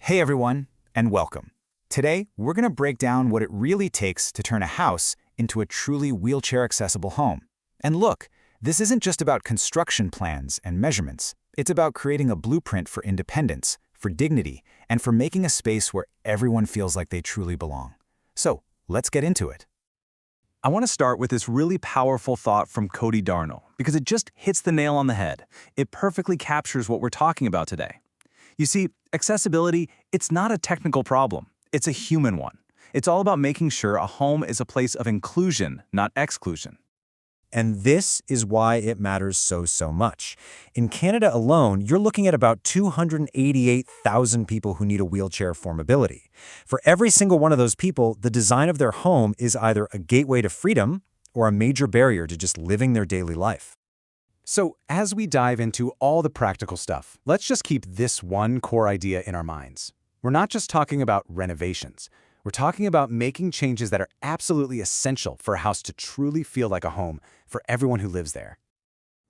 Hey everyone, and welcome. Today, we're going to break down what it really takes to turn a house into a truly wheelchair-accessible home. And look, this isn't just about construction plans and measurements. It's about creating a blueprint for independence, for dignity, and for making a space where everyone feels like they truly belong. So, let's get into it. I want to start with this really powerful thought from Cody Darnell because it just hits the nail on the head. It perfectly captures what we're talking about today. You see, accessibility, it's not a technical problem. It's a human one. It's all about making sure a home is a place of inclusion, not exclusion. And this is why it matters so much. In Canada alone, you're looking at about 288,000 people who need a wheelchair for mobility. For every single one of those people, the design of their home is either a gateway to freedom or a major barrier to just living their daily life. So, as we dive into all the practical stuff, let's just keep this one core idea in our minds. We're not just talking about renovations. We're talking about making changes that are absolutely essential for a house to truly feel like a home for everyone who lives there.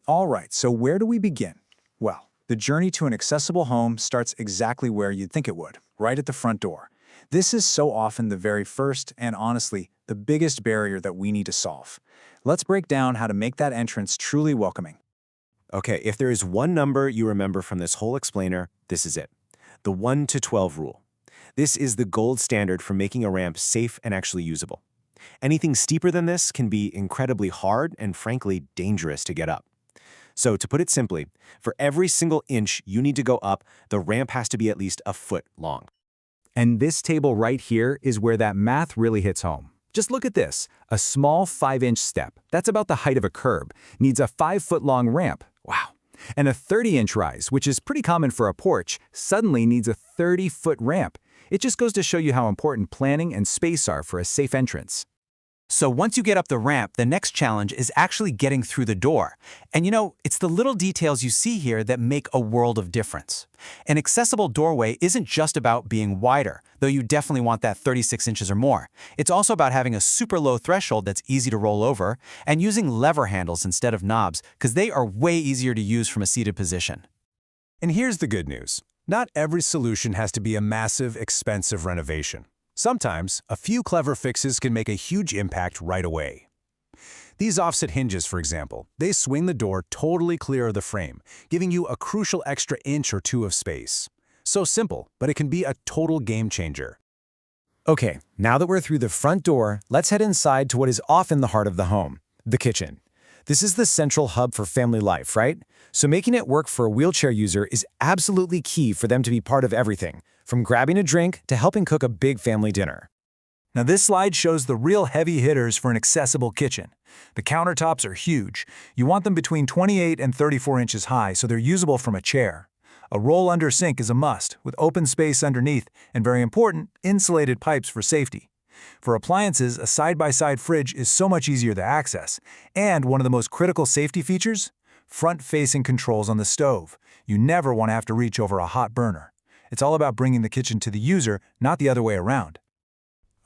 All right, so where do we begin? Well, the journey to an accessible home starts exactly where you'd think it would, right at the front door. This is so often the very first and honestly, the biggest barrier that we need to solve. Let's break down how to make that entrance truly welcoming. Okay, if there is one number you remember from this whole explainer, this is it. The 1 to 12 rule. This is the gold standard for making a ramp safe and actually usable. Anything steeper than this can be incredibly hard and frankly dangerous to get up. So to put it simply, for every single inch you need to go up, the ramp has to be at least a foot long. And this table right here is where that math really hits home. Just look at this. A small 5-inch step, that's about the height of a curb, needs a 5-foot-long ramp. Wow. And a 30-inch rise, which is pretty common for a porch, suddenly needs a 30-foot ramp. It just goes to show you how important planning and space are for a safe entrance. So once you get up the ramp, the next challenge is actually getting through the door. And you know, it's the little details you see here that make a world of difference. An accessible doorway isn't just about being wider, though you definitely want that 36 inches or more. It's also about having a super low threshold that's easy to roll over and using lever handles instead of knobs, because they are way easier to use from a seated position. And here's the good news. Not every solution has to be a massive, expensive renovation. Sometimes, a few clever fixes can make a huge impact right away. These offset hinges, for example, they swing the door totally clear of the frame, giving you a crucial extra inch or two of space. So simple, but it can be a total game changer. Okay, now that we're through the front door, let's head inside to what is often the heart of the home, the kitchen. This is the central hub for family life, right? So making it work for a wheelchair user is absolutely key for them to be part of everything, from grabbing a drink to helping cook a big family dinner. Now this slide shows the real heavy hitters for an accessible kitchen. The countertops are huge. You want them between 28 and 34 inches high so they're usable from a chair. A roll-under sink is a must, with open space underneath and, very important, insulated pipes for safety. For appliances, a side-by-side fridge is so much easier to access. And one of the most critical safety features? Front-facing controls on the stove. You never want to have to reach over a hot burner. It's all about bringing the kitchen to the user, not the other way around.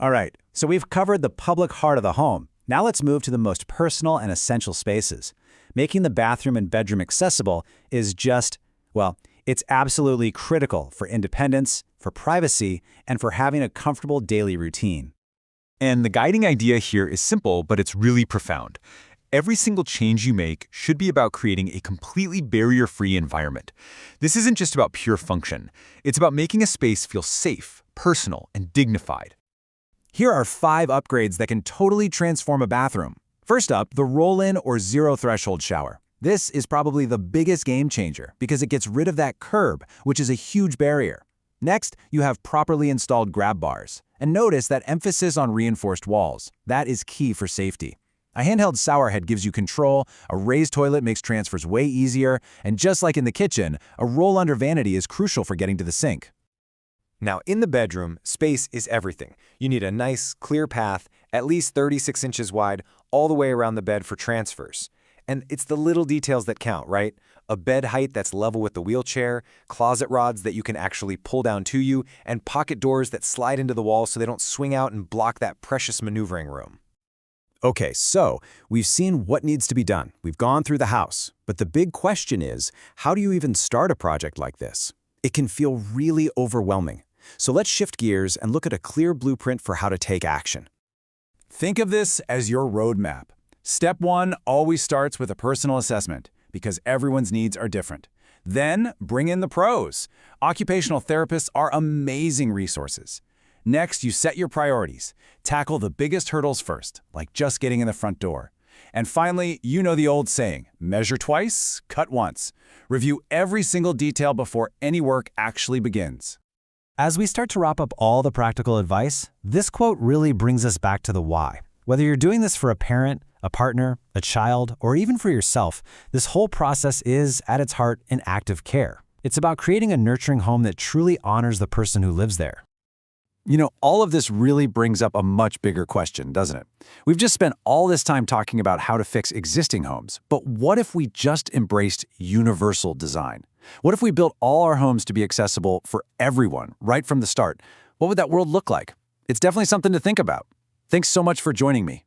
All right, so we've covered the public heart of the home. Now let's move to the most personal and essential spaces. Making the bathroom and bedroom accessible is just, well, it's absolutely critical for independence, for privacy, and for having a comfortable daily routine. And the guiding idea here is simple, but it's really profound. Every single change you make should be about creating a completely barrier-free environment. This isn't just about pure function. It's about making a space feel safe, personal, and dignified. Here are 5 upgrades that can totally transform a bathroom. First up, the roll-in or zero-threshold shower. This is probably the biggest game changer because it gets rid of that curb, which is a huge barrier. Next, you have properly installed grab bars. And notice that emphasis on reinforced walls. That is key for safety. A handheld shower head gives you control, a raised toilet makes transfers way easier, and just like in the kitchen, a roll-under vanity is crucial for getting to the sink. Now, in the bedroom, space is everything. You need a nice, clear path, at least 36 inches wide, all the way around the bed for transfers. And it's the little details that count, right? A bed height that's level with the wheelchair, closet rods that you can actually pull down to you, and pocket doors that slide into the wall so they don't swing out and block that precious maneuvering room. Okay, so we've seen what needs to be done. We've gone through the house. But the big question is, how do you even start a project like this? It can feel really overwhelming. So let's shift gears and look at a clear blueprint for how to take action. Think of this as your roadmap. Step 1 always starts with a personal assessment, because everyone's needs are different. Then, bring in the pros. Occupational therapists are amazing resources. Next, you set your priorities. Tackle the biggest hurdles first, like just getting in the front door. And finally, you know the old saying, measure twice, cut once. Review every single detail before any work actually begins. As we start to wrap up all the practical advice, this quote really brings us back to the why. Whether you're doing this for a parent, a partner, a child, or even for yourself, this whole process is, at its heart, an act of care. It's about creating a nurturing home that truly honors the person who lives there. You know, all of this really brings up a much bigger question, doesn't it? We've just spent all this time talking about how to fix existing homes, but what if we just embraced universal design? What if we built all our homes to be accessible for everyone right from the start? What would that world look like? It's definitely something to think about. Thanks so much for joining me.